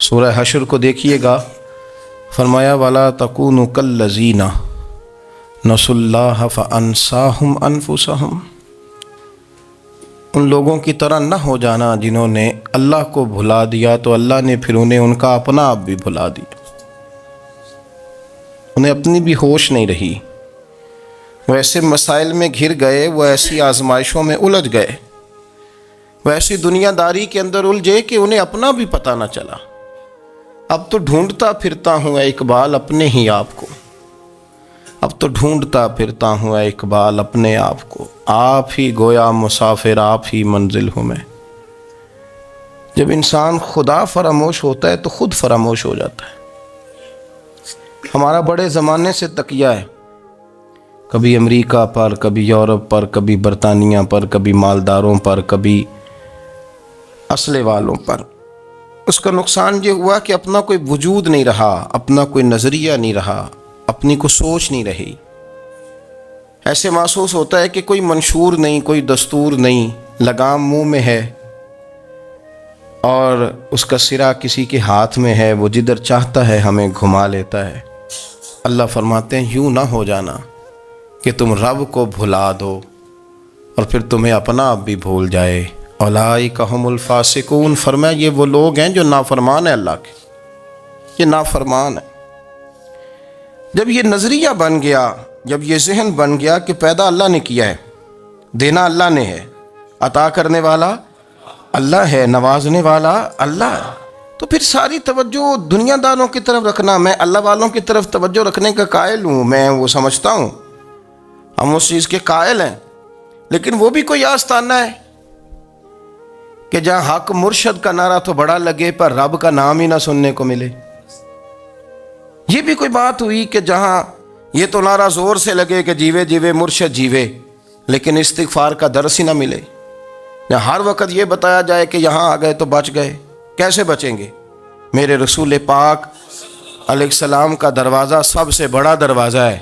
سورہ حشر کو دیکھیے گا، فرمایا وَلَا تَكُونُوا كَالَّذِينَ نَسُوا اللَّهَ فَأَنسَاهُمْ أَنفُسَهُمْ، ان لوگوں کی طرح نہ ہو جانا جنہوں نے اللہ کو بھلا دیا تو اللہ نے پھر انہیں ان کا اپنا آپ بھی بھلا دیا، انہیں اپنی بھی ہوش نہیں رہی، وہ ایسے مسائل میں گھر گئے، وہ ایسی آزمائشوں میں الجھ گئے، وہ ایسی دنیا داری کے اندر الجھے کہ انہیں اپنا بھی پتہ نہ چلا۔ اب تو ڈھونڈتا پھرتا ہوں اے اقبال اپنے ہی آپ کو، اب تو ڈھونڈتا پھرتا ہوں اے اقبال اپنے آپ کو، آپ ہی گویا مسافر آپ ہی منزل ہوں میں۔ جب انسان خدا فراموش ہوتا ہے تو خود فراموش ہو جاتا ہے۔ ہمارا بڑے زمانے سے تکیہ ہے، کبھی امریکہ پر، کبھی یورپ پر، کبھی برطانیہ پر، کبھی مالداروں پر، کبھی اسلحے والوں پر۔ اس کا نقصان یہ ہوا کہ اپنا کوئی وجود نہیں رہا، اپنا کوئی نظریہ نہیں رہا، اپنی کو سوچ نہیں رہی۔ ایسے محسوس ہوتا ہے کہ کوئی منشور نہیں، کوئی دستور نہیں، لگام منہ میں ہے اور اس کا سرا کسی کے ہاتھ میں ہے، وہ جدھر چاہتا ہے ہمیں گھما لیتا ہے۔ اللہ فرماتے ہیں یوں نہ ہو جانا کہ تم رب کو بھلا دو اور پھر تمہیں اپنا آپ بھی بھول جائے۔ اولئک ھم الفاسقون، فرمایا یہ وہ لوگ ہیں جو نافرمان ہیں اللہ کے، یہ نافرمان ہے۔ جب یہ نظریہ بن گیا، جب یہ ذہن بن گیا کہ پیدا اللہ نے کیا ہے، دینا اللہ نے ہے، عطا کرنے والا اللہ ہے، نوازنے والا اللہ ہے، تو پھر ساری توجہ دنیا داروں کی طرف رکھنا، میں اللہ والوں کی طرف توجہ رکھنے کا قائل ہوں، میں وہ سمجھتا ہوں ہم اس چیز کے قائل ہیں، لیکن وہ بھی کوئی آستانہ ہے کہ جہاں حق مرشد کا نعرہ تو بڑا لگے پر رب کا نام ہی نہ سننے کو ملے۔ یہ بھی کوئی بات ہوئی کہ جہاں یہ تو نعرہ زور سے لگے کہ جیوے جیوے مرشد جیوے، لیکن استغفار کا درس ہی نہ ملے۔ جہاں ہر وقت یہ بتایا جائے کہ یہاں آ گئے تو بچ گئے، کیسے بچیں گے؟ میرے رسول پاک علیہ السلام کا دروازہ سب سے بڑا دروازہ ہے،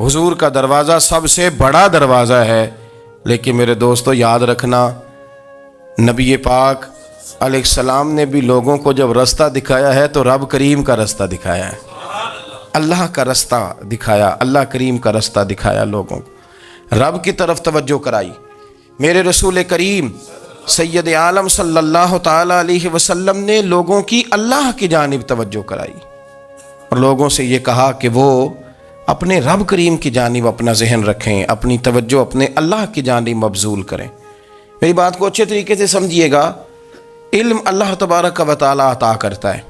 حضور کا دروازہ سب سے بڑا دروازہ ہے، لیکن میرے دوستو یاد رکھنا، نبی پاک علیہ السلام نے بھی لوگوں کو جب رستہ دکھایا ہے تو رب کریم کا رستہ دکھایا ہے، اللہ کا رستہ دکھایا، اللہ کریم کا رستہ دکھایا، لوگوں کو رب کی طرف توجہ کرائی۔ میرے رسول کریم سید عالم صلی اللہ تعالی علیہ وسلم نے لوگوں کی اللہ کی جانب توجہ کرائی اور لوگوں سے یہ کہا کہ وہ اپنے رب کریم کی جانب اپنا ذہن رکھیں، اپنی توجہ اپنے اللہ کی جانب مبذول کریں۔ میری بات کو اچھے طریقے سے سمجھیے گا، علم اللہ تبارک و تعالی عطا کرتا ہے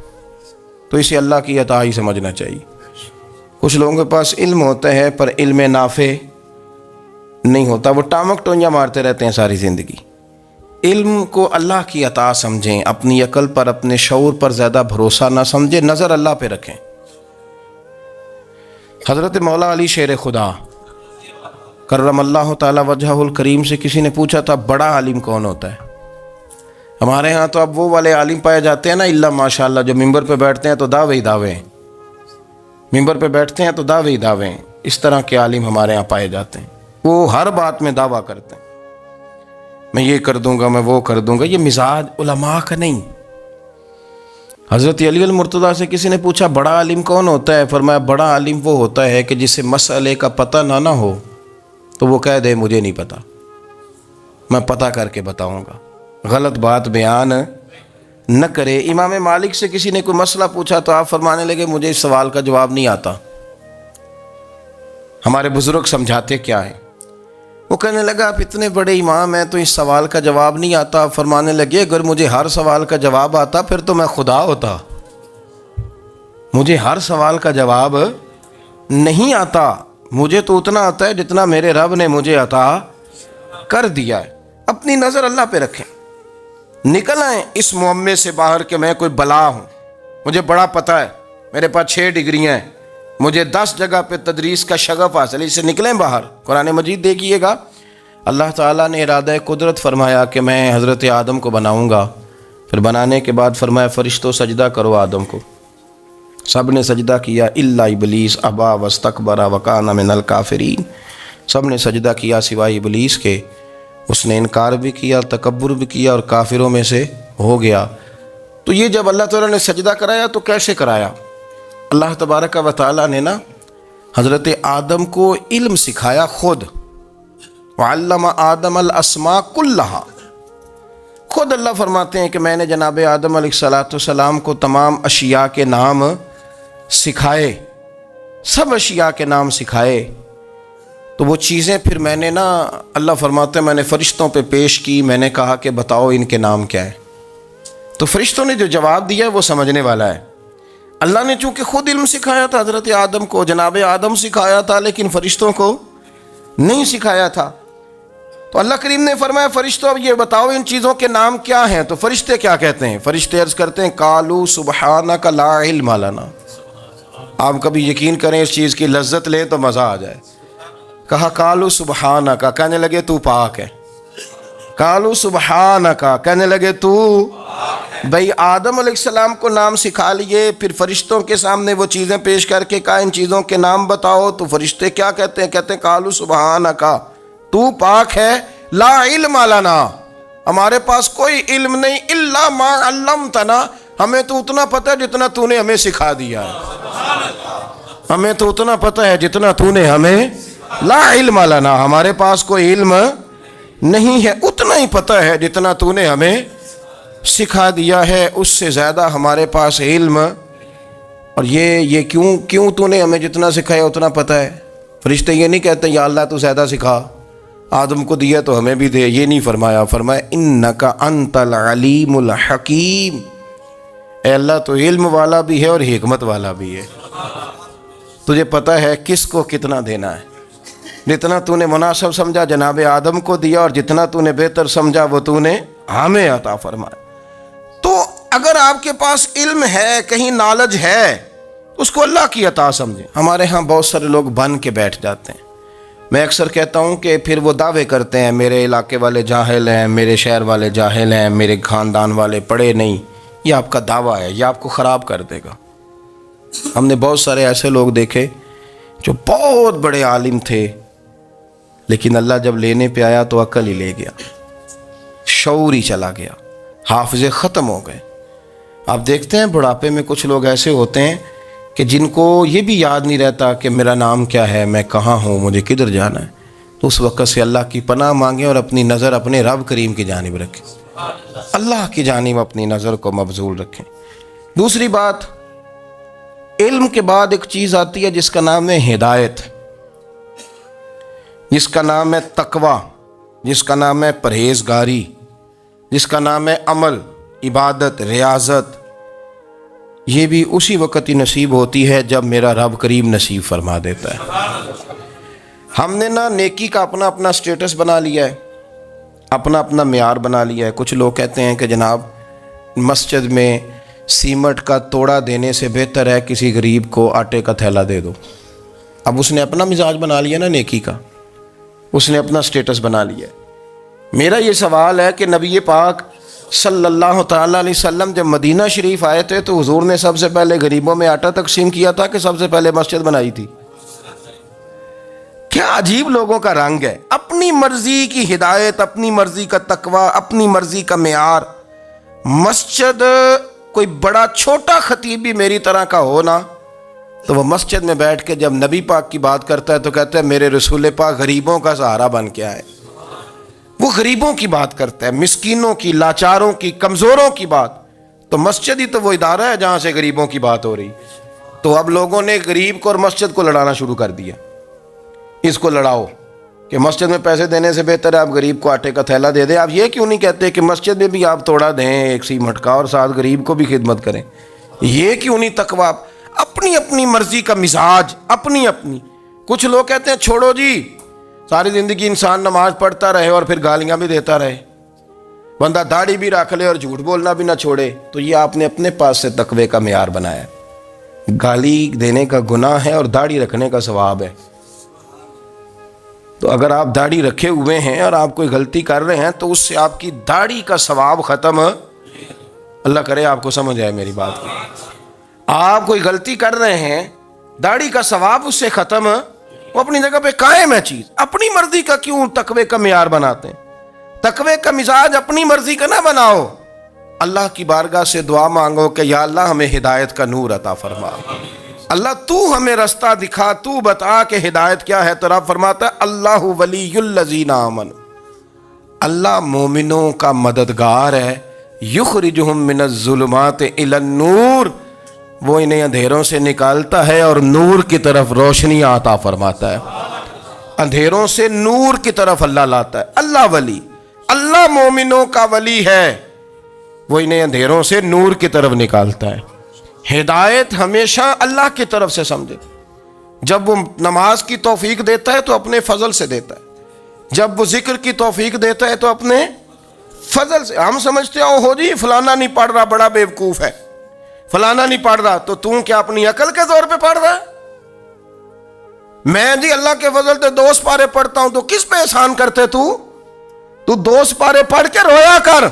تو اسے اللہ کی عطا ہی سمجھنا چاہیے۔ کچھ لوگوں کے پاس علم ہوتا ہے پر علم نافع نہیں ہوتا، وہ ٹامک ٹونیاں مارتے رہتے ہیں ساری زندگی۔ علم کو اللہ کی عطا سمجھیں، اپنی عقل پر، اپنے شعور پر زیادہ بھروسہ نہ سمجھیں، نظر اللہ پہ رکھیں۔ حضرت مولا علی شیر خدا کرم اللہ تعالی وجہہ الکریم سے کسی نے پوچھا تھا بڑا عالم کون ہوتا ہے؟ ہمارے ہاں تو اب وہ والے عالم پائے جاتے ہیں نا، اللہ ماشاءاللہ، جو ممبر پہ بیٹھتے ہیں تو دعوے ہی دعوے ہیں، ممبر پہ بیٹھتے ہیں تو دعوے ہی دعوے ہیں، اس طرح کے عالم ہمارے ہاں پائے جاتے ہیں، وہ ہر بات میں دعویٰ کرتے ہیں، میں یہ کر دوں گا، میں وہ کر دوں گا۔ یہ مزاج علماء کا نہیں۔ حضرت علی المرتضیٰ سے کسی نے پوچھا بڑا عالم کون ہوتا ہے؟ فرمایا بڑا عالم وہ ہوتا ہے کہ جسے مسئلے کا پتہ نہ ہو تو وہ کہہ دے مجھے نہیں پتہ، میں پتہ کر کے بتاؤں گا، غلط بات بیان نہ کرے۔ امام مالک سے کسی نے کوئی مسئلہ پوچھا تو آپ فرمانے لگے مجھے اس سوال کا جواب نہیں آتا، ہمارے بزرگ سمجھاتے کیا ہیں؟ وہ کہنے لگا آپ اتنے بڑے امام ہیں تو اس سوال کا جواب نہیں آتا۔ آپ فرمانے لگے اگر مجھے ہر سوال کا جواب آتا پھر تو میں خدا ہوتا، مجھے ہر سوال کا جواب نہیں آتا، مجھے تو اتنا آتا ہے جتنا میرے رب نے مجھے عطا کر دیا ہے۔ اپنی نظر اللہ پہ رکھیں، نکل آئیں اس معمے سے باہر کہ میں کوئی بلا ہوں، مجھے بڑا پتہ ہے، میرے پاس 6 ڈگریاں ہیں، مجھے 10 جگہ پہ تدریس کا شغف حاصل ہے، اس سے نکلیں باہر۔ قرآن مجید دیکھیے گا، اللہ تعالیٰ نے ارادہ قدرت فرمایا کہ میں حضرت آدم کو بناؤں گا، پھر بنانے کے بعد فرمایا فرشتوں سجدہ کرو آدم کو، سب نے سجدہ کیا الا ابلیس ابا واستکبر وکان من الکافرین، سب نے سجدہ کیا سوائے ابلیس کے، اس نے انکار بھی کیا، تکبر بھی کیا اور کافروں میں سے ہو گیا۔ تو یہ جب اللہ تعالیٰ نے سجدہ کرایا تو کیسے کرایا؟ اللہ تبارک و تعالیٰ نے نا حضرت آدم کو علم سکھایا خود. وعلم آدم الاسماء کلہا. خود اللہ فرماتے ہیں کہ میں نے جناب آدم علیہ السلام کو تمام اشیاء کے نام سکھائے، سب اشیاء کے نام سکھائے. تو وہ چیزیں پھر میں نے نا، اللہ فرماتے ہیں میں نے فرشتوں پہ پیش کی. میں نے کہا کہ بتاؤ ان کے نام کیا ہے. تو فرشتوں نے جو جواب دیا وہ سمجھنے والا ہے. اللہ نے چونکہ خود علم سکھایا تھا حضرت آدم کو، جناب آدم سکھایا تھا، لیکن فرشتوں کو نہیں سکھایا تھا. تو اللہ کریم نے فرمایا فرشتوں اب یہ بتاؤ ان چیزوں کے نام کیا ہیں. تو فرشتے کیا کہتے ہیں؟ فرشتے عرض کرتے ہیں قالوا سبحانک لا علم لنا. آپ کبھی یقین کریں اس چیز کی لذت لیں تو مزہ آ جائے. کہا قالوا سبحانک، کہنے لگے تو پاک ہے. قالوا سبحانک، کہنے لگے تو بھائی آدم علیہ السلام کو نام سکھا لیے، پھر فرشتوں کے سامنے وہ چیزیں پیش کر کے کہا ان چیزوں کے نام بتاؤ. تو فرشتے کیا کہتے ہیں؟ کہتے ہیں قالوا سبحانک، تو پاک ہے، لا علم لنا، ہمارے پاس کوئی علم نہیں، الا ما علمتنا، ہمیں تو اتنا پتہ ہے جتنا تو نے ہمیں سکھا دیا ہے. ہمیں تو اتنا پتہ ہے جتنا تو نے ہمیں، لا علم لنا، ہمارے پاس کوئی علم نہیں ہے، اتنا ہی پتہ ہے جتنا تو نے ہمیں سکھا دیا ہے، اس سے زیادہ ہمارے پاس علم. اور یہ کیوں تو نے ہمیں جتنا سکھایا اتنا پتہ ہے. فرشتے یہ نہیں کہتے یا اللہ تو زیادہ سکھا، آدم کو دیا تو ہمیں بھی دے. یہ نہیں فرمایا، فرمایا انک انت العلیم الحکیم، اے اللہ تو علم والا بھی ہے اور حکمت والا بھی ہے. تجھے پتہ ہے کس کو کتنا دینا ہے. جتنا تو نے مناسب سمجھا جناب آدم کو دیا، اور جتنا تو نے بہتر سمجھا وہ تو نے ہمیں عطا فرمایا. تو اگر آپ کے پاس علم ہے، کہیں نالج ہے، اس کو اللہ کی عطا سمجھیں. ہمارے ہاں بہت سارے لوگ بن کے بیٹھ جاتے ہیں. میں اکثر کہتا ہوں کہ پھر وہ دعوے کرتے ہیں میرے علاقے والے جاہل ہیں، میرے شہر والے جاہل ہیں، میرے خاندان والے پڑھے نہیں. یہ آپ کا دعویٰ ہے، یہ آپ کو خراب کر دے گا. ہم نے بہت سارے ایسے لوگ دیکھے جو بہت بڑے عالم تھے، لیکن اللہ جب لینے پہ آیا تو عقل ہی لے گیا، شعور ہی چلا گیا، حافظے ختم ہو گئے. آپ دیکھتے ہیں بڑھاپے میں کچھ لوگ ایسے ہوتے ہیں کہ جن کو یہ بھی یاد نہیں رہتا کہ میرا نام کیا ہے، میں کہاں ہوں، مجھے کدھر جانا ہے. تو اس وقت سے اللہ کی پناہ مانگیں اور اپنی نظر اپنے رب کریم کی جانب رکھیں، اللہ کی جانب اپنی نظر کو مبذول رکھیں. دوسری بات، علم کے بعد ایک چیز آتی ہے جس کا نام ہے ہدایت، جس کا نام ہے تقوی، جس کا نام ہے پرہیزگاری، جس کا نام ہے عمل، عبادت، ریاضت. یہ بھی اسی وقت ہی نصیب ہوتی ہے جب میرا رب کریم نصیب فرما دیتا ہے. ہم نے نا نیکی کا اپنا اپنا سٹیٹس بنا لیا ہے، اپنا اپنا معیار بنا لیا ہے. کچھ لوگ کہتے ہیں کہ جناب مسجد میں سیمٹ کا توڑا دینے سے بہتر ہے کسی غریب کو آٹے کا تھیلا دے دو. اب اس نے اپنا مزاج بنا لیا نا نیکی کا، اس نے اپنا سٹیٹس بنا لیا ہے. میرا یہ سوال ہے کہ نبی پاک صلی اللہ تعالیٰ علیہ وسلم جب مدینہ شریف آئے تھے تو حضور نے سب سے پہلے غریبوں میں آٹا تقسیم کیا تھا کہ سب سے پہلے مسجد بنائی تھی؟ کیا عجیب لوگوں کا رنگ ہے، اپنی مرضی کی ہدایت، اپنی مرضی کا تقوی، اپنی مرضی کا معیار. مسجد کوئی بڑا چھوٹا خطیب بھی میری طرح کا ہو نا، تو وہ مسجد میں بیٹھ کے جب نبی پاک کی بات کرتا ہے تو کہتا ہے میرے رسول پاک غریبوں کا سہارا بن کے آئے. وہ غریبوں کی بات کرتا ہے، مسکینوں کی، لاچاروں کی، کمزوروں کی بات. تو مسجد ہی تو وہ ادارہ ہے جہاں سے غریبوں کی بات ہو رہی. تو اب لوگوں نے غریب کو اور مسجد کو لڑانا شروع کر دیا. اس کو لڑاؤ کہ مسجد میں پیسے دینے سے بہتر ہے آپ غریب کو آٹے کا تھیلا دے دیں. آپ یہ کیوں نہیں کہتے کہ مسجد میں بھی آپ توڑا دیں ایک سیمٹ کا اور ساتھ غریب کو بھی خدمت کریں؟ یہ کیوں نہیں تقویٰ؟ اپنی اپنی مرضی کا مزاج، اپنی اپنی. کچھ لوگ کہتے ہیں چھوڑو جی، ساری زندگی انسان نماز پڑھتا رہے اور پھر گالیاں بھی دیتا رہے، بندہ داڑھی بھی رکھ لے اور جھوٹ بولنا بھی نہ چھوڑے. تو یہ آپ نے اپنے پاس سے تقوی کا معیار بنایا. گالی دینے کا گناہ ہے اور داڑھی رکھنے کا ثواب ہے. تو اگر آپ داڑھی رکھے ہوئے ہیں اور آپ کوئی غلطی کر رہے ہیں تو اس سے آپ کی داڑھی کا ثواب ختم. اللہ کرے آپ کو سمجھ آئے میری بات کی. آپ کوئی غلطی کر رہے ہیں، داڑھی کا ثواب اس سے ختم، وہ اپنی جگہ پہ قائم ہے چیز. اپنی مرضی کا کیوں تقوی کا معیار بناتے ہیں؟ تقوی کا مزاج اپنی مرضی کا نہ بناؤ، اللہ کی بارگاہ سے دعا مانگو کہ یا اللہ ہمیں ہدایت کا نور عطا فرما، اللہ تو ہمیں رستہ دکھا، تو بتا کہ ہدایت کیا ہے۔ تو رب فرماتا ہے اللہ ولی الذین آمنوا، اللہ مومنوں کا مددگار ہے، یخرجہم من الظلمات الی النور، وہ انہیں اندھیروں سے نکالتا ہے اور نور کی طرف روشنی عطا فرماتا ہے، اندھیروں سے نور کی طرف اللہ لاتا ہے۔ اللہ ولی، اللہ مومنوں کا ولی ہے، وہ انہیں اندھیروں سے نور کی طرف نکالتا ہے۔ ہدایت ہمیشہ اللہ کی طرف سے سمجھے، جب وہ نماز کی توفیق دیتا ہے تو اپنے فضل سے دیتا ہے، جب وہ ذکر کی توفیق دیتا ہے تو اپنے فضل سے۔ ہم سمجھتے ہیں ہو جی فلانا نہیں پڑھ رہا بڑا بیوقوف ہے، فلانا نہیں پڑھ رہا، تو تم کیا اپنی عقل کے زور پہ پڑھ رہا ہے؟ میں جی اللہ کے فضل سے 2 سپارے پڑھتا ہوں، تو کس پہ احسان کرتے تو 2 سپارے پڑھ کے رویا کر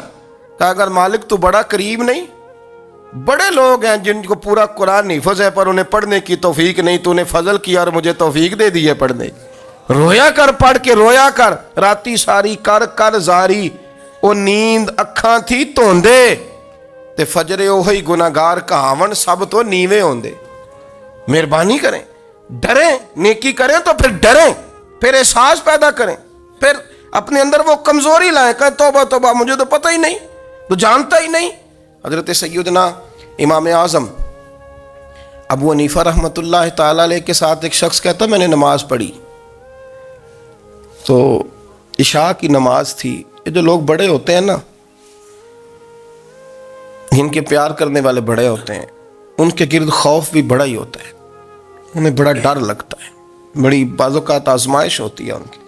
کہ اگر مالک تو بڑا قریب نہیں، بڑے لوگ ہیں جن کو پورا قرآن حفظ ہے پر انہیں پڑھنے کی توفیق نہیں، تو انہیں فضل کیا اور مجھے توفیق دے دی ہے پڑھنے کی۔ رویا کر، پڑھ کے رویا کر، راتی ساری کر زاری، او نیند اکھاں تھی توندے تے فجرے اوہی گناہگار کہاون سب تو نیوے ہوندے۔ مہربانی کریں، ڈریں، نیکی کریں تو پھر ڈریں، پھر احساس پیدا کریں، پھر اپنے اندر وہ کمزوری لائیں کہ توبہ توبہ مجھے تو پتہ ہی نہیں، تو جانتا ہی نہیں۔ حضرت سیدنا امام اعظم ابو حنیفہ رحمۃ اللہ تعالی علیہ کے ساتھ ایک شخص کہتا میں نے نماز پڑھی، تو عشاء کی نماز تھی۔ یہ جو لوگ بڑے ہوتے ہیں نا، جن کے پیار کرنے والے بڑے ہوتے ہیں، ان کے گرد خوف بھی بڑا ہی ہوتا ہے، انہیں بڑا ڈر لگتا ہے، بڑی بعض اوقات آزمائش ہوتی ہے ان کی۔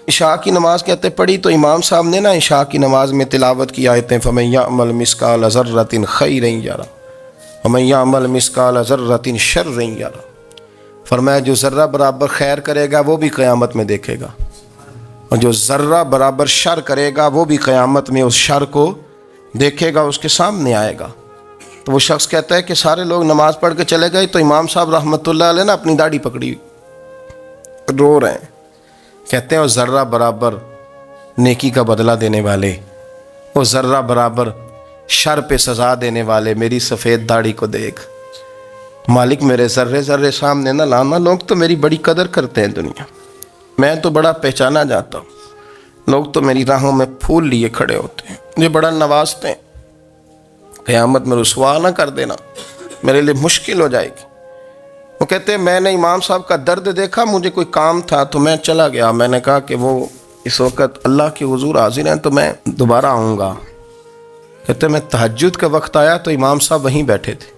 عشاء کی نماز کہتے پڑھی تو امام صاحب نے نا عشاء کی نماز میں تلاوت کی آیتیں فَمَن يَعْمَلْ مِثْقَالَ ذَرَّةٍ خَيْرًا يَرَهُ وَمَن يَعْمَلْ مِثْقَالَ ذَرَّةٍ شَرًّا يَرَهُ، فرمایا جو ذرہ برابر خیر کرے گا وہ بھی قیامت میں دیکھے گا، اور جو ذرہ برابر شر کرے گا وہ بھی قیامت میں اس شر کو دیکھے گا، اس کے سامنے آئے گا۔ تو وہ شخص کہتا ہے کہ سارے لوگ نماز پڑھ کے چلے گئے، تو امام صاحب رحمۃ اللہ علیہ نے اپنی داڑھی پکڑی، رو رہے ہیں، کہتے ہیں وہ ذرہ برابر نیکی کا بدلہ دینے والے، وہ ذرہ برابر شر پہ سزا دینے والے میری سفید داڑھی کو دیکھ، مالک میرے ذرے ذرے سامنے نہ لانا، لوگ تو میری بڑی قدر کرتے ہیں دنیا، میں تو بڑا پہچانا جاتا ہوں، لوگ تو میری راہوں میں پھول لیے کھڑے ہوتے ہیں، مجھے بڑا نوازتے ہیں، قیامت میں رسوا نہ کر دینا، میرے لیے مشکل ہو جائے گی۔ وہ کہتے ہیں میں نے امام صاحب کا درد دیکھا، مجھے کوئی کام تھا تو میں چلا گیا، میں نے کہا کہ وہ اس وقت اللہ کے حضور حاضر ہیں تو میں دوبارہ آؤں گا۔ کہتے ہیں میں تہجد کا وقت آیا تو امام صاحب وہیں بیٹھے تھے،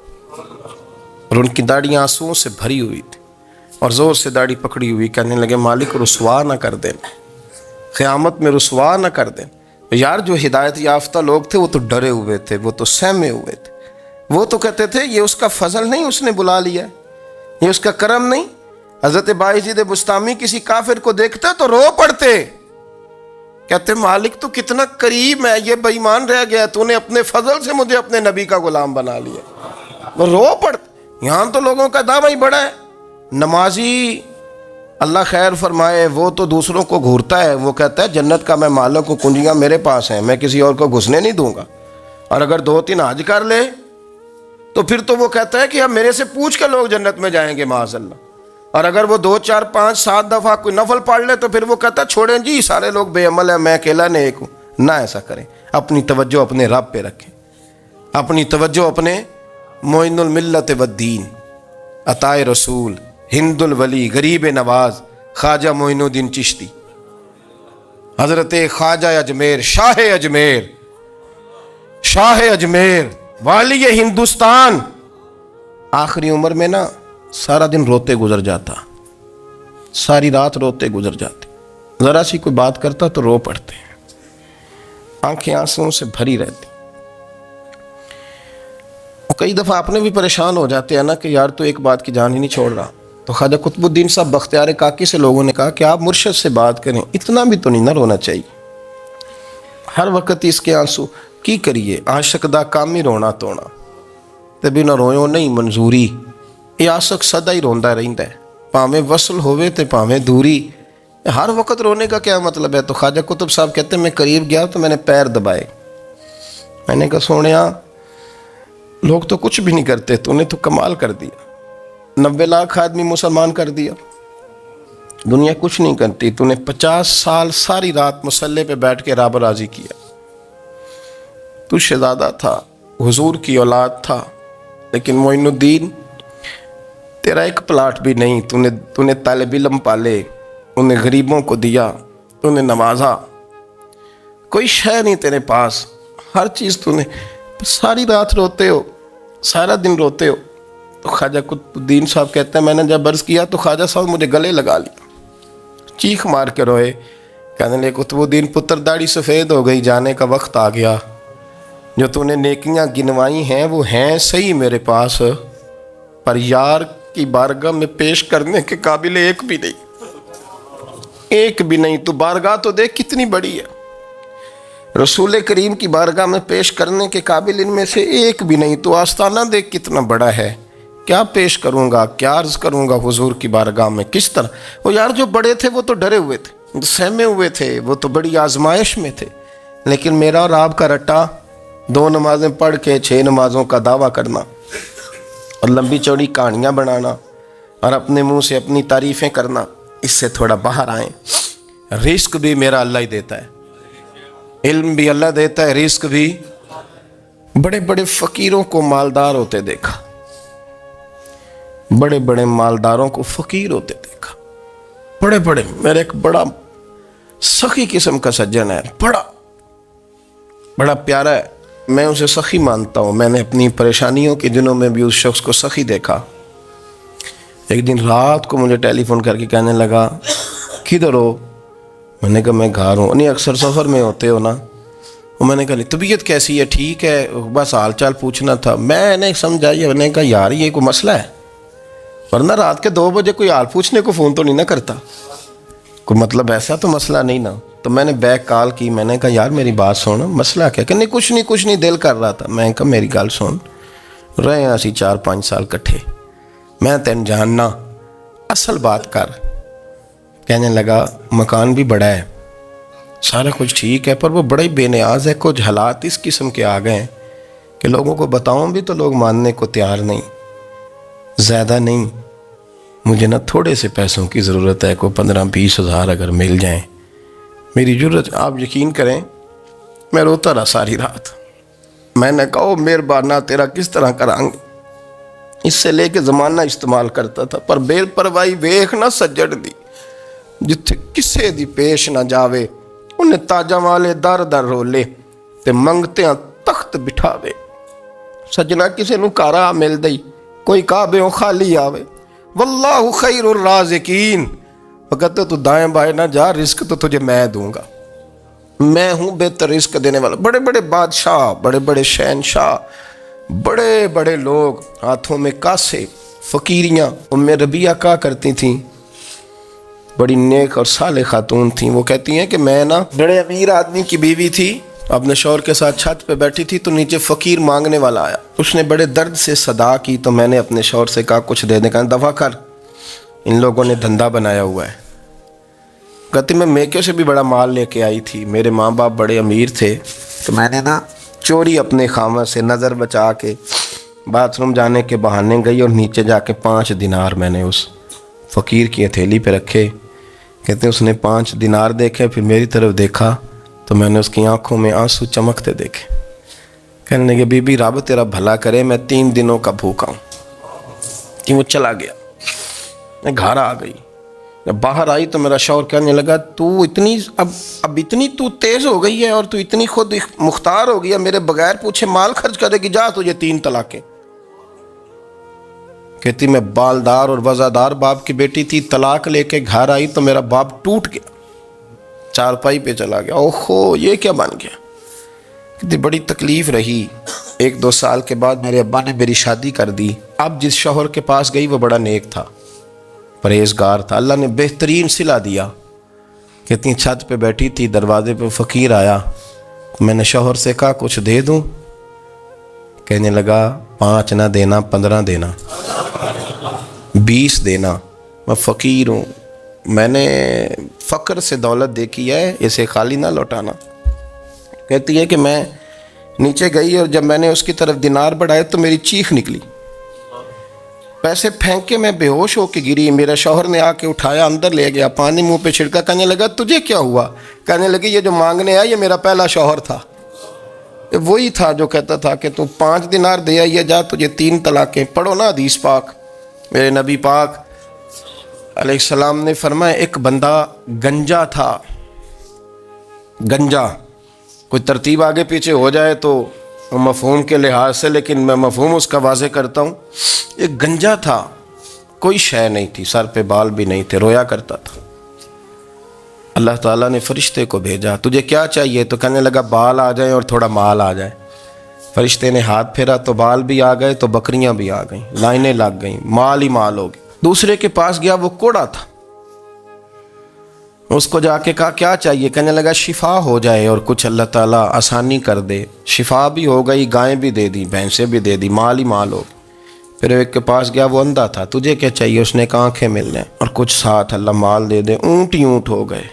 اور ان کی داڑھی آنسوؤں سے بھری ہوئی تھی، اور زور سے داڑھی پکڑی ہوئی، کہنے لگے مالک رسوا نہ کر دیں، قیامت میں رسوا نہ کر دیں۔ یار جو ہدایت یافتہ لوگ تھے وہ تو ڈرے ہوئے تھے، وہ تو سہمے ہوئے تھے، وہ تو کہتے تھے یہ اس کا فضل نہیں، اس نے بلا لیا، یہ اس کا کرم نہیں۔ حضرت باعزید بستامی کسی کافر کو دیکھتے تو رو پڑتے، کہتے مالک تو کتنا قریب ہے، یہ بے ایمان رہ گیا، تو نے اپنے فضل سے مجھے اپنے نبی کا غلام بنا لیا، وہ رو پڑتے۔ یہاں تو لوگوں کا دعویٰ ہی بڑا ہے، نمازی اللہ خیر فرمائے وہ تو دوسروں کو گھورتا ہے، وہ کہتا ہے جنت کا میں مالک ہوں، کنجیاں میرے پاس ہیں، میں کسی اور کو گھسنے نہیں دوں گا، اور اگر 2-3 حج کر لے تو پھر تو وہ کہتا ہے کہ اب میرے سے پوچھ کے لوگ جنت میں جائیں گے معاذ اللہ، اور اگر وہ 2 4 5 7 دفعہ کوئی نفل پڑھ لے تو پھر وہ کہتا ہے چھوڑیں جی سارے لوگ بے عمل ہیں، میں اکیلا نیک ہوں۔ نہ ایسا کریں، اپنی توجہ اپنے رب پہ رکھیں، اپنی توجہ اپنے معین الملت والدین، عطا رسول، ہند الولی، غریب نواز، خواجہ معین الدین چشتی، حضرت خواجہ اجمیر، شاہ اجمیر، والی ہندوستان، آخری عمر میں نا سارا دن روتے گزر جاتا، ساری رات روتے گزر جاتے، ذرا سی کوئی بات کرتا تو رو پڑتے، آنکھیں آنسوں سے بھری رہتی۔ کئی دفعہ آپ نے بھی پریشان ہو جاتے ہیں نا کہ یار تو ایک بات کی جان ہی نہیں چھوڑ رہا، تو خواجہ قطب الدین صاحب بختیار کاکی سے لوگوں نے کہا کہ آپ مرشد سے بات کریں، اتنا بھی تو نہیں نہ رونا چاہیے، ہر وقت اس کے آنسو کی کریے، عاشق دا کام ہی رونا تونا، تے بنا رویوں نہیں منظوری، یہ عاشق سدا ہی روندا رہندا ہے، پاویں وصل ہوئے تے پاویں دوری، ہر وقت رونے کا کیا مطلب ہے؟ تو خواجہ قطب صاحب کہتے ہیں میں قریب گیا تو میں نے پیر دبائے، میں نے کہا سونیا لوگ تو کچھ بھی نہیں کرتے، تو نے تو کمال کر دیا، 90 لاکھ آدمی مسلمان کر دیا، دنیا کچھ نہیں کرتی، تو نے 50 سال ساری رات مصلے پہ بیٹھ کے رب راضی کیا۔ تو شہزادہ تھا، حضور کی اولاد تھا، لیکن معین الدین تیرا ایک پلاٹ بھی نہیں، تو نے طالب علم پالے، انہیں غریبوں کو دیا، انہیں نوازا، کوئی شے نہیں تیرے پاس، ہر چیز تو نے، ساری رات روتے ہو، سارا دن روتے ہو۔ تو خواجہ قطب الدین صاحب کہتے ہیں میں نے جب عرض کیا تو خواجہ صاحب مجھے گلے لگا لیا، چیخ مار کے روئے، کہنے لگے قطب الدین پتر داڑھی سفید ہو گئی، جانے کا وقت آ گیا، جو تو نے نیکیاں گنوائی ہیں وہ ہیں صحیح میرے پاس، پر یار کی بارگاہ میں پیش کرنے کے قابل ایک بھی نہیں، ایک بھی نہیں۔ تو بارگاہ تو دیکھ کتنی بڑی ہے، رسول کریم کی بارگاہ میں پیش کرنے کے قابل ان میں سے ایک بھی نہیں، تو آستانہ دیکھ کتنا بڑا ہے، کیا پیش کروں گا، کیا عرض کروں گا حضور کی بارگاہ میں، کس طرح۔ وہ یار جو بڑے تھے وہ تو ڈرے ہوئے تھے، سہمے ہوئے تھے، وہ تو بڑی آزمائش میں تھے، لیکن میرا اور آپ کا رٹا 2 نمازیں پڑھ کے 6 نمازوں کا دعویٰ کرنا اور لمبی چوڑی کہانیاں بنانا اور اپنے منہ سے اپنی تعریفیں کرنا، اس سے تھوڑا باہر آئیں۔ رزق بھی میرا اللہ ہی دیتا ہے، علم بھی اللہ دیتا ہے، رزق بھی۔ بڑے بڑے فقیروں کو مالدار ہوتے دیکھا، بڑے بڑے مالداروں کو فقیر ہوتے دیکھا، بڑے بڑے۔ میرے ایک بڑا سخی قسم کا سجن ہے، بڑا پیارا ہے، میں اسے سخی مانتا ہوں، میں نے اپنی پریشانیوں کے دنوں میں بھی اس شخص کو سخی دیکھا۔ ایک دن رات کو مجھے ٹیلی فون کر کے کہنے لگا کدھر ہو؟ میں نے کہا میں گھر ہوں۔ نہیں اکثر سفر میں ہوتے ہو نا؟ اور میں نے کہا طبیعت کیسی ہے؟ ٹھیک ہے، بس حال چال پوچھنا تھا۔ میں نے سمجھائی، میں نے کہا یار یہ کوئی مسئلہ ہے، ورنہ رات کے 2 بجے کوئی حال پوچھنے کو فون تو نہیں نہ کرتا، کوئی مطلب ایسا تو مسئلہ نہیں نا۔ تو میں نے بیک کال کی، میں نے کہا یار میری بات سن، مسئلہ کیا؟ کہ نہیں کچھ نہیں دل کر رہا تھا۔ میں نے کہا میری گل سن، رہے ہیں اسی 4-5 سال کٹھے، میں تین جاننا، اصل بات کر۔ کہنے لگا مکان بھی بڑا ہے، سارا کچھ ٹھیک ہے، پر وہ بڑا ہی بے نیاز ہے، کچھ حالات اس قسم کے آ گئے ہیں کہ لوگوں کو بتاؤں بھی تو لوگ ماننے کو تیار نہیں، زیادہ نہیں، مجھے نا تھوڑے سے پیسوں کی ضرورت ہے، کوئی 15-20 ہزار اگر مل جائیں میری ضرورت۔ آپ یقین کریں میں روتا رہا ساری رات۔ میں نے کہا مہربانہ تیرا کس طرح کرائیں گے، اس سے لے کے زمانہ استعمال کرتا تھا، پر بے پرواہی ویخ نہ سجڑ دی، جتھے کسے دی پیش نہ جاوے، انہیں تاجاں والے در در رولے تے منگتیاں تخت بٹھاوے۔ سجنا کسے نو کارا مل دئی، کوئی کعبے خالی آوے، واللہ خیر الرازقین، وقت تو دائیں بائیں نہ جا، رزق تو تجھے میں دوں گا، میں ہوں بہتر رزق دینے والا۔ بڑے بڑے بادشاہ، بڑے بڑے شہنشاہ، بڑے بڑے لوگ، ہاتھوں میں کاسے، فقیریاں۔ ام ربیعہ کہا کرتی تھیں، بڑی نیک اور صالح خاتون تھیں، وہ کہتی ہیں کہ میں نا بڑے امیر آدمی کی بیوی تھی، اپنے شوہر کے ساتھ چھت پہ بیٹھی تھی تو نیچے فقیر مانگنے والا آیا، اس نے بڑے درد سے صدا کی تو میں نے اپنے شوہر سے کہا کچھ دے دیں، کہا دفع کر، ان لوگوں نے دھندا بنایا ہوا ہے۔ کہتی میں میکے سے بھی بڑا مال لے کے آئی تھی، میرے ماں باپ بڑے امیر تھے، تو میں نے نا چوری اپنے خامہ سے نظر بچا کے باتھ روم جانے کے بہانے گئی اور نیچے جا کے 5 دینار میں نے اس فقیر کی ہتھیلی پہ رکھے۔ کہتے ہیں اس نے 5 دینار دیکھے، پھر میری طرف دیکھا تو میں نے اس کی آنکھوں میں آنسو چمکتے دیکھے۔ کہنے لگے بی بی رب تیرا بھلا کرے، میں 3 دنوں کا بھوکا ہوں۔ کہ وہ چلا گیا، میں گھر آ گئی، جب باہر آئی تو میرا شوہر کہنے لگا تو اتنی اب اتنی تو تیز ہو گئی ہے اور تو اتنی خود مختار ہو گئی ہے، میرے بغیر پوچھے مال خرچ کرے گی، جا تجھے 3 طلاقیں۔ کہتی میں بالدار اور وزادار باپ کی بیٹی تھی، طلاق لے کے گھر آئی تو میرا باپ ٹوٹ گیا، چارپائی پہ چلا گیا، اوہو یہ کیا بن گیا۔ کہتی بڑی تکلیف رہی، 1-2 سال کے بعد میرے ابا نے میری شادی کر دی۔ اب جس شوہر کے پاس گئی وہ بڑا نیک تھا، پرہیزگار تھا، اللہ نے بہترین صلہ دیا۔ کہتی چھت پہ بیٹھی تھی، دروازے پہ فقیر آیا، میں نے شوہر سے کہا کچھ دے دوں؟ کہنے لگا 5 نہ دینا، 15 دینا، 20 دینا، میں فقیر ہوں، میں نے فقر سے دولت دیکھی ہے، اسے خالی نہ لوٹانا۔ کہتی ہے کہ میں نیچے گئی اور جب میں نے اس کی طرف دینار بڑھائے تو میری چیخ نکلی، پیسے پھینک کے میں بے ہوش ہو کے گری۔ میرا شوہر نے آ کے اٹھایا، اندر لے گیا، پانی منہ پہ چھڑکا، کہنے لگا تجھے کیا ہوا؟ کہنے لگی یہ جو مانگنے آیا یہ میرا پہلا شوہر تھا، وہی تھا جو کہتا تھا کہ تو 5 دینار دے آئیے جا، تجھے 3 طلاقیں۔ پڑھو نا حدیث پاک۔ میرے نبی پاک علیہ السلام نے فرمایا ایک بندہ گنجا تھا، گنجا، کوئی ترتیب آگے پیچھے ہو جائے تو مفہوم کے لحاظ سے، لیکن میں مفہوم اس کا واضح کرتا ہوں۔ ایک گنجا تھا، کوئی شے نہیں تھی، سر پہ بال بھی نہیں تھے، رویا کرتا تھا۔ اللہ تعالیٰ نے فرشتے کو بھیجا، تجھے کیا چاہیے؟ تو کہنے لگا بال آ جائیں اور تھوڑا مال آ جائے۔ فرشتے نے ہاتھ پھیرا تو بال بھی آ گئے، تو بکریاں بھی آ گئیں، لائنیں لگ گئیں، مال ہی مال ہو گئے۔ دوسرے کے پاس گیا، وہ کوڑا تھا، اس کو جا کے کہا کیا چاہیے؟ کہنے لگا شفا ہو جائے اور کچھ اللہ تعالیٰ آسانی کر دے۔ شفا بھی ہو گئی، گائیں بھی دے دی، بھینسیں بھی دے دی، مال ہی مال ہو گئے۔ پھر ایک کے پاس گیا، وہ اندھا تھا، تجھے کیا چاہیے؟ اس نے کہا آنکھیں مل جائیں اور کچھ ساتھ اللہ مال دے دے۔ اونٹ ہی اونٹ ہو گئے۔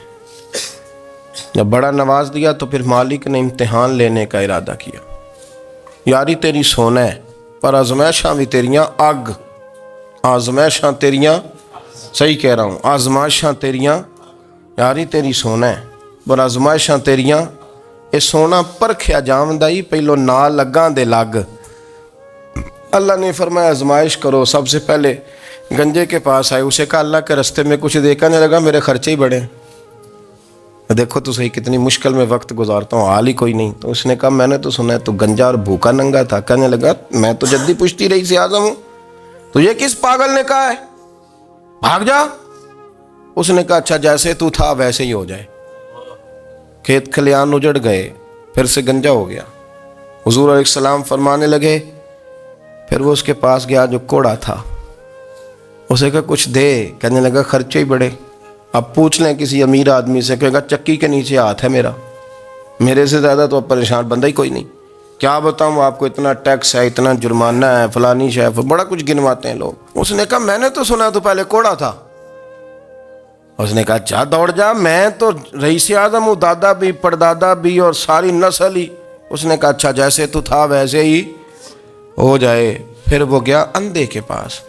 جب بڑا نواز دیا تو پھر مالک نے امتحان لینے کا ارادہ کیا، یاری تیری سونا ہے پر آزمائشاں بھی تیریاں اگ، آزمائشاں تیریاں، صحیح کہہ رہا ہوں، آزمائشاں تیریاں، یاری تیری سونا ہے پر آزمائشاں تیریاں، اے سونا پرکھیا جامدائی پہلو نال لگاں دے لگ۔ اللہ نے فرمایا آزمائش کرو۔ سب سے پہلے گنجے کے پاس آئے، اسے کہا اللہ کے رستے میں کچھ دے، کہنے لگا میرے خرچے ہی بڑے ہیں، دیکھو تو صحیح کتنی مشکل میں وقت گزارتا ہوں، حال ہی کوئی نہیں۔ تو اس نے کہا میں نے تو سنا ہے تو گنجا اور بھوکا ننگا تھا۔ کہنے لگا میں تو جدی پشتی رئیس اعظم ہوں، تجھے کس پاگل نے کہا ہے بھاگ جا؟ اس نے کہا اچھا جیسے تو تھا ویسے ہی ہو جائے۔ کھیت کھلیان اجڑ گئے، پھر سے گنجا ہو گیا۔ حضور علیہ السلام فرمانے لگے، پھر وہ اس کے پاس گیا جو کوڑا تھا، اسے کہا کچھ دے، کہنے لگا خرچے ہی بڑے۔ اب پوچھ لیں کسی امیر آدمی سے، کہے گا چکی کے نیچے ہاتھ ہے میرا، میرے سے زیادہ تو اب پریشان بندہ ہی کوئی نہیں، کیا بتاؤں آپ کو، اتنا ٹیکس ہے، اتنا جرمانہ ہے، فلانی شے، بڑا کچھ گنواتے ہیں لوگ۔ اس نے کہا میں نے تو سنا تو پہلے کوڑا تھا۔ اس نے کہا جا دوڑ جا، میں تو رئیس اعظم ہوں، دادا بھی پردادا بھی اور ساری نسل ہی۔ اس نے کہا اچھا جیسے تو تھا ویسے ہی ہو جائے۔ پھر وہ گیا اندھے کے پاس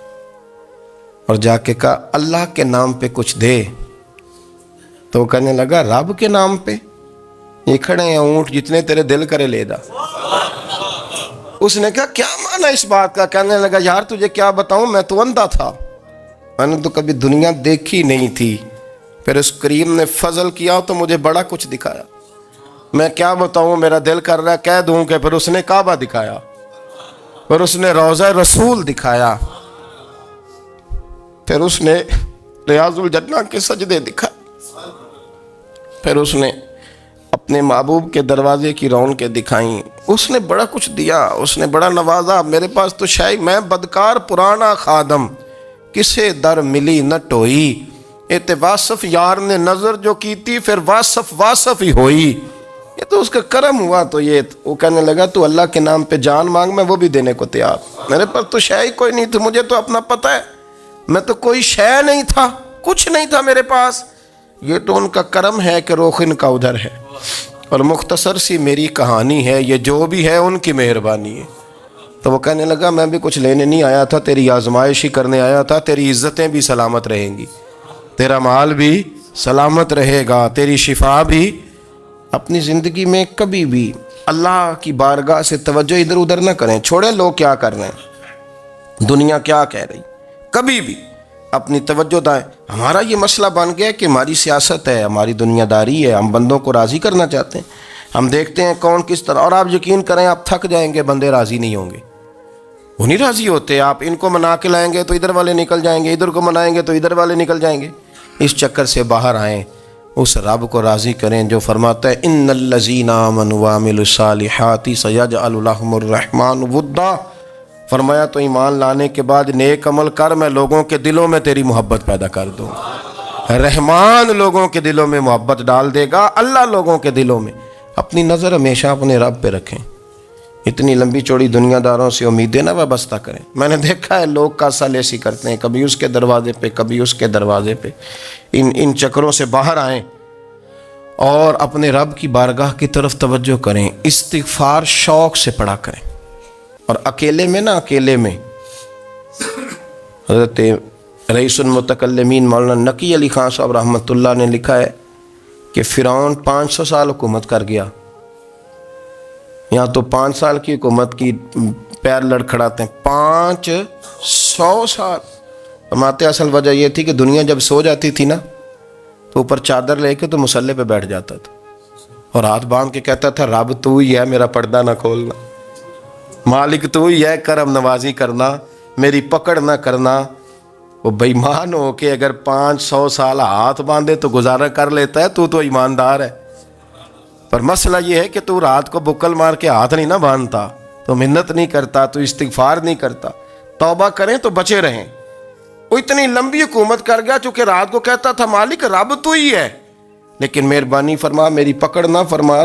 اور جا کے کہا اللہ کے نام پہ کچھ دے۔ تو کہنے لگا رب کے نام پہ؟ یہ کھڑے ہیں اونٹ، جتنے تیرے دل کرے لے دا۔ اس نے کہا کیا معنی اس بات کا؟ کہنے لگا یار تجھے کیا بتاؤں، میں تو اندھا تھا، میں نے تو کبھی دنیا دیکھی نہیں تھی، پھر اس کریم نے فضل کیا تو مجھے بڑا کچھ دکھایا، میں کیا بتاؤں، میرا دل کر رہا ہے کہہ دوں کہ پھر اس نے کعبہ دکھایا، پھر اس نے روضہ رسول دکھایا، پھر اس نے ریاض الجنہ کے سجدے دکھائے، پھر اس نے اپنے محبوب کے دروازے کی رونقیں دکھائیں۔ اس نے بڑا کچھ دیا، اس نے بڑا نوازا۔ میرے پاس تو شاید میں بدکار پرانا خادم، کسے در ملی نہ ٹوئی، اے واصف یار نے نظر جو کی تھی، پھر واصف ہی ہوئی۔ یہ تو اس کا کرم ہوا۔ تو یہ وہ کہنے لگا تو اللہ کے نام پہ جان مانگ، میں وہ بھی دینے کو تیار، میرے پاس تو شے ہی کوئی نہیں تھی، مجھے تو اپنا پتہ ہے، میں تو کوئی شے نہیں تھا، کچھ نہیں تھا میرے پاس۔ یہ تو ان کا کرم ہے کہ رخ ان کا ادھر ہے، اور مختصر سی میری کہانی ہے، یہ جو بھی ہے ان کی مہربانی ہے۔ تو وہ کہنے لگا میں بھی کچھ لینے نہیں آیا تھا، تیری آزمائش ہی کرنے آیا تھا، تیری عزتیں بھی سلامت رہیں گی، تیرا مال بھی سلامت رہے گا، تیری شفا بھی۔ اپنی زندگی میں کبھی بھی اللہ کی بارگاہ سے توجہ ادھر ادھر نہ کریں، چھوڑیں لوگ کیا کر رہے ہیں، دنیا کیا کہہ رہی، کبھی بھی اپنی توجہ دائیں۔ ہمارا یہ مسئلہ بن گیا کہ ہماری سیاست ہے، ہماری دنیا داری ہے، ہم بندوں کو راضی کرنا چاہتے ہیں، ہم دیکھتے ہیں کون کس طرح، اور آپ یقین کریں آپ تھک جائیں گے، بندے راضی نہیں ہوں گے، وہ نہیں راضی ہوتے۔ آپ ان کو منا کے لائیں گے تو ادھر والے نکل جائیں گے، ادھر کو منائیں گے تو ادھر والے نکل جائیں گے۔ اس چکر سے باہر آئیں، اس رب کو راضی کریں جو فرماتا ہے ان الذین آمنوا وعملوا الصالحات سیجعل لهم الرحمن ودا۔ فرمایا تو ایمان لانے کے بعد نیک عمل کر، میں لوگوں کے دلوں میں تیری محبت پیدا کر دوں۔ رحمان لوگوں کے دلوں میں محبت ڈال دے گا، اللہ لوگوں کے دلوں میں۔ اپنی نظر ہمیشہ اپنے رب پہ رکھیں، اتنی لمبی چوڑی دنیا داروں سے امیدیں نہ وابستہ کریں۔ میں نے دیکھا ہے لوگ کاسا لیسی کرتے ہیں، کبھی اس کے دروازے پہ کبھی اس کے دروازے پہ، ان چکروں سے باہر آئیں اور اپنے رب کی بارگاہ کی طرف توجہ کریں، استغفار شوق سے پڑھا کریں۔ اور اکیلے میں نا، اکیلے میں حضرت رئیس المتکلمین مولانا نقی علی خان صاحب رحمۃ اللہ نے لکھا ہے کہ فرعون 500 سال حکومت کر گیا، یہاں تو 5 سال کی حکومت کی پیر لڑکھڑاتے ہیں، 500 سال۔ فرماتے اصل وجہ یہ تھی کہ دنیا جب سو جاتی تھی نا تو اوپر چادر لے کے تو مصلے پہ بیٹھ جاتا تھا اور ہاتھ باندھ کے کہتا تھا رب تو ہی ہے، میرا پردہ نہ کھولنا، مالک تو ہی ہے، کرم نوازی کرنا، میری پکڑ نہ کرنا۔ وہ بے ایمان ہو کے اگر 500 سال ہاتھ باندھے تو گزارا کر لیتا ہے، تو ایماندار ہے۔ پر مسئلہ یہ ہے کہ تو رات کو بکل مار کے ہاتھ نہیں نہ باندھتا، تو منت نہیں کرتا، تو استغفار نہیں کرتا۔ توبہ کریں تو بچے رہیں۔ وہ اتنی لمبی حکومت کر گیا چونکہ رات کو کہتا تھا مالک رب تو ہی ہے، لیکن مہربانی فرما، میری پکڑ نہ فرما،